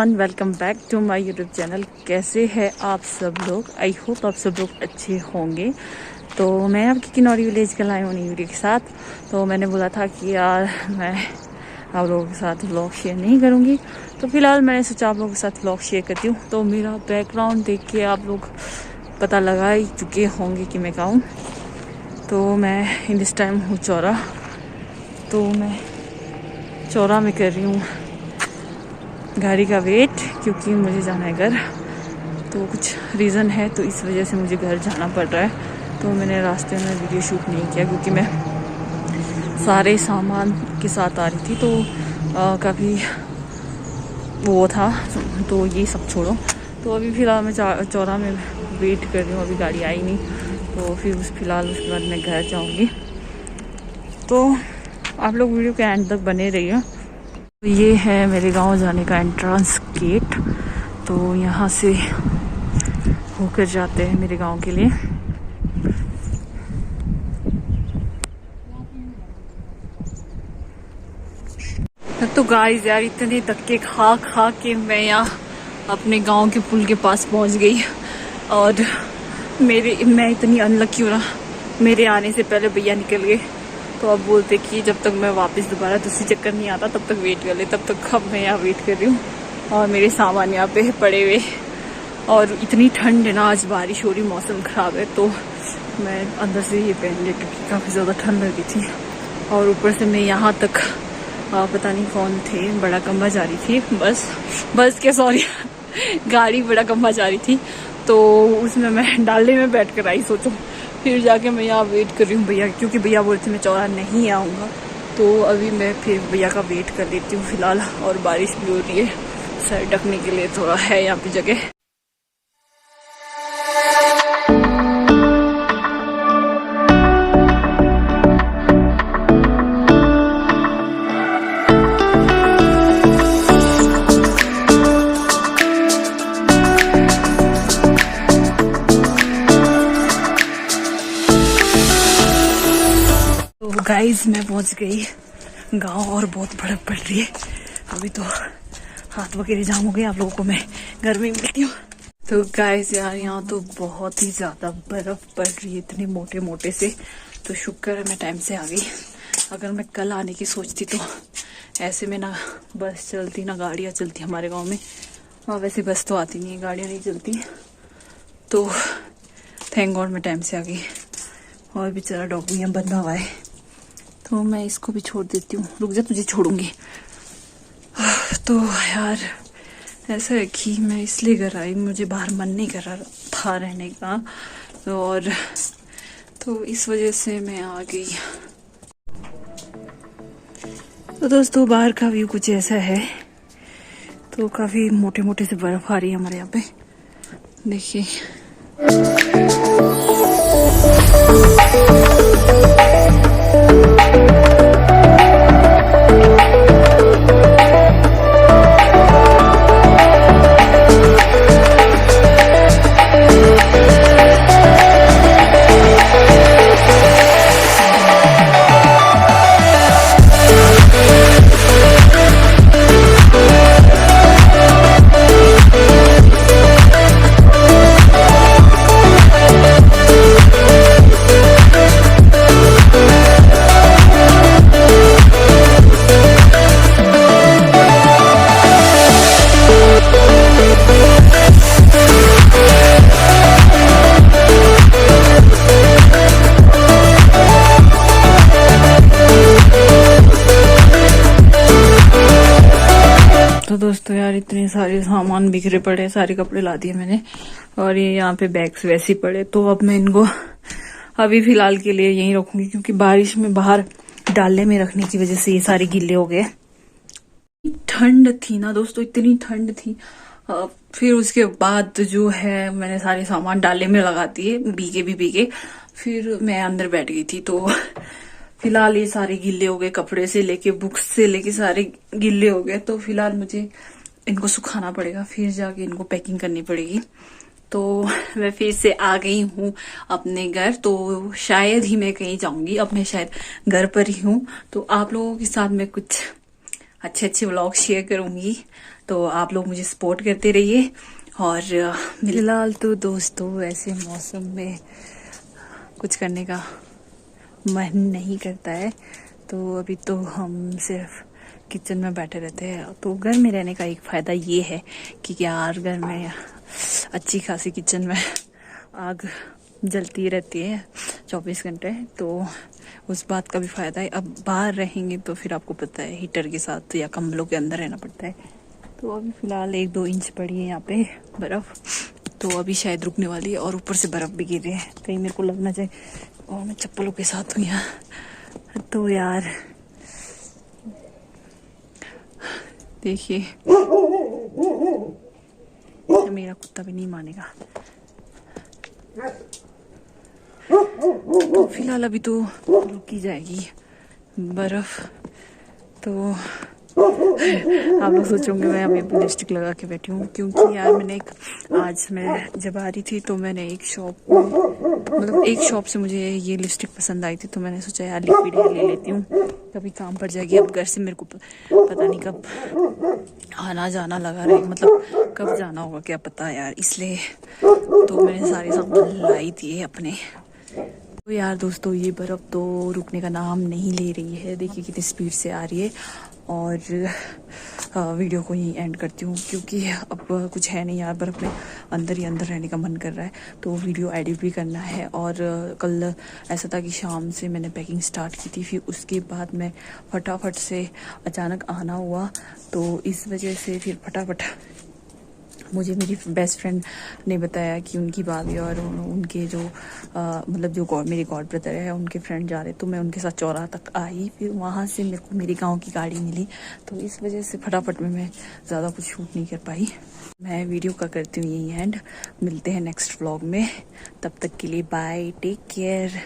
Everyone, welcome back to my YouTube channel. कैसे हैं आप सब लोग? आई होप आप सब लोग अच्छे होंगे। तो मैं आपकी किन्नौरी विलेज का लाई हूँ नई वीडियो के साथ। तो मैंने बोला था कि यार मैं आप लोगों के साथ व्लॉग शेयर नहीं करूँगी, तो फिलहाल मैंने सोचा आप लोगों के साथ व्लॉग शेयर करती हूँ। तो मेरा बैकग्राउंड देख के आप लोग पता लगा ही चुके होंगे कि मैं कहाँ हूँ। तो मैं इन दिस टाइम हूँ चौरा। तो मैं चौरा में कर रही हूँ गाड़ी का वेट, क्योंकि मुझे जाना है घर। तो कुछ रीज़न है, तो इस वजह से मुझे घर जाना पड़ रहा है। तो मैंने रास्ते में वीडियो शूट नहीं किया, क्योंकि मैं सारे सामान के साथ आ रही थी। तो काफ़ी वो था, तो ये सब छोड़ो। तो अभी फ़िलहाल मैं चौरा में वेट कर रही हूँ, अभी गाड़ी आई नहीं। तो फिर फ़िलहाल उसके बाद मैं घर जाऊँगी। तो आप लोग वीडियो के एंड तक बने रहिए। तो ये है मेरे गांव जाने का एंट्रेंस गेट। तो यहाँ से होकर जाते हैं मेरे गांव के लिए। तो गाइस यार, इतने धक्के खा खा के मैं यहाँ अपने गांव के पुल के पास पहुंच गई। और मैं इतनी अनलकी हूँ ना, मेरे आने से पहले भैया निकल गए। तो अब बोलते कि जब तक मैं वापस दोबारा दूसरी चक्कर नहीं आता तब तक वेट कर ले। तब तक अब मैं यहाँ वेट कर रही हूँ और मेरे सामान यहाँ पे पड़े हुए। और इतनी ठंड है ना, आज बारिश हो रही, मौसम ख़राब है। तो मैं अंदर से ये पहन ली, क्योंकि काफ़ी ज़्यादा ठंड लगी थी। और ऊपर से मैं यहाँ तक पता नहीं कौन थे, बड़ा कम्बा जा रही थी। बस क्या, सॉरी गाड़ी बड़ा कम्बा जा रही थी। तो उसमें मैं डालने में बैठ कर आई। सोचो, फिर जाके मैं यहाँ वेट कर रही हूँ भैया, क्योंकि भैया बोलते मैं चौरा नहीं आऊँगा। तो अभी मैं फिर भैया का वेट कर लेती हूँ फ़िलहाल। और बारिश भी हो रही है, सर ढकने के लिए थोड़ा है यहाँ पे जगह। तो गाइस, मैं पहुंच गई गांव और बहुत बर्फ पड़ रही है। अभी तो हाथ वगैरह जाम हो गए। आप लोगों को मैं घर में मिलती हूँ। तो गाइस यार, यहाँ तो बहुत ही ज़्यादा बर्फ पड़ रही है, इतने मोटे मोटे से। तो शुक्र है मैं टाइम से आ गई। अगर मैं कल आने की सोचती तो ऐसे में ना बस चलती ना गाड़ियाँ चलती हमारे गाँव में। हाँ, वैसे बस तो आती नहीं है, गाड़ियाँ नहीं चलती। तो थैंक गॉड मैं टाइम से आ गई। और बेचारा डॉग यहाँ बंधा हुआ है, तो मैं इसको भी छोड़ देती हूँ। रुक जा, तुझे छोड़ूंगी। तो यार ऐसा है कि मैं इसलिए घर आई, मुझे बाहर मन नहीं कर रहा था रहने का। और तो इस वजह से मैं आ गई। तो दोस्तों, बाहर का व्यू कुछ ऐसा है। तो काफ़ी मोटे मोटे से बर्फ आ रही है हमारे यहाँ पे, देखिए। तो दोस्तों यार, इतने सारे सामान बिखरे पड़े, सारे कपड़े ला दिए मैंने। और ये यहाँ पे बैग्स वैसे ही पड़े। तो अब मैं इनको अभी फिलहाल के लिए यहीं रखूंगी, क्योंकि बारिश में बाहर डालने में रखने की वजह से ये सारे गीले हो गए। ठंड थी ना दोस्तों, इतनी ठंड थी। फिर उसके बाद जो है, मैंने सारे सामान डाले में लगा दिए, भीगे। फिर मैं अंदर बैठ गई थी। तो फिलहाल ये सारे गिल्ले हो गए, कपड़े से लेके बुक्स से लेके सारे गिल्ले हो गए। तो फिलहाल मुझे इनको सुखाना पड़ेगा, फिर जाके इनको पैकिंग करनी पड़ेगी। तो मैं फिर से आ गई हूँ अपने घर। तो शायद ही मैं कहीं जाऊंगी, अब मैं शायद घर पर ही हूँ। तो आप लोगों के साथ मैं कुछ अच्छे अच्छे व्लॉग शेयर करूंगी, तो आप लोग मुझे सपोर्ट करते रहिए। और फिलहाल तो दोस्तों ऐसे मौसम में कुछ करने का मन नहीं करता है, तो अभी तो हम सिर्फ किचन में बैठे रहते हैं। तो घर में रहने का एक फ़ायदा ये है कि यार घर में अच्छी खासी किचन में आग जलती रहती है 24 घंटे, तो उस बात का भी फ़ायदा है। अब बाहर रहेंगे तो फिर आपको पता है हीटर के साथ या कम्बलों के अंदर रहना पड़ता है। तो अभी फ़िलहाल 1-2 इंच पड़ी है यहाँ पे बर्फ़, तो अभी शायद रुकने वाली है। और ऊपर से बर्फ़ भी गिर रही है, कहीं मेरे को लगना चाहिए। और मैं चप्पलों के साथ हूँ यहाँ। तो यार देखिए, मेरा कुत्ता भी नहीं मानेगा। तो फिलहाल अभी तो रुकी जाएगी बर्फ। तो आप लोग सोचोगे मैं अभी लिपस्टिक लगा के बैठी हूँ, क्योंकि यार आज मैं जब आ रही थी तो मैंने एक शॉप से मुझे ये लिपस्टिक पसंद आई थी, तो मैंने सोचा यार लिक्विड है ले लेती हूँ, कभी काम पड़ जाएगी। अब घर से मेरे को पता नहीं कब आना जाना लगा रहे, मतलब कब जाना होगा क्या पता यार, इसलिए तो मैंने सारे सामान लाई थी अपने। तो यार दोस्तों ये बर्फ़ तो रुकने का नाम नहीं ले रही है, देखिए कितनी स्पीड से आ रही है। और वीडियो को यहीं एंड करती हूँ, क्योंकि अब कुछ है नहीं यार, बर्फ़ में अंदर ही अंदर रहने का मन कर रहा है। तो वीडियो एडिट भी करना है। और कल ऐसा था कि शाम से मैंने पैकिंग स्टार्ट की थी, फिर उसके बाद मैं फटाफट से अचानक आना हुआ, तो इस वजह से फिर फटाफट मुझे मेरी बेस्ट फ्रेंड ने बताया कि उनकी भाभी और उनके जो मतलब जो मेरे गॉड ब्रदर है उनके फ्रेंड जा रहे, तो मैं उनके साथ चौराहा तक आई। फिर वहाँ से मेरे को मेरे गांव की गाड़ी मिली, तो इस वजह से फटाफट में मैं ज़्यादा कुछ शूट नहीं कर पाई। मैं वीडियो का करती हूँ यही एंड, मिलते हैं नेक्स्ट व्लॉग में, तब तक के लिए बाय, टेक केयर।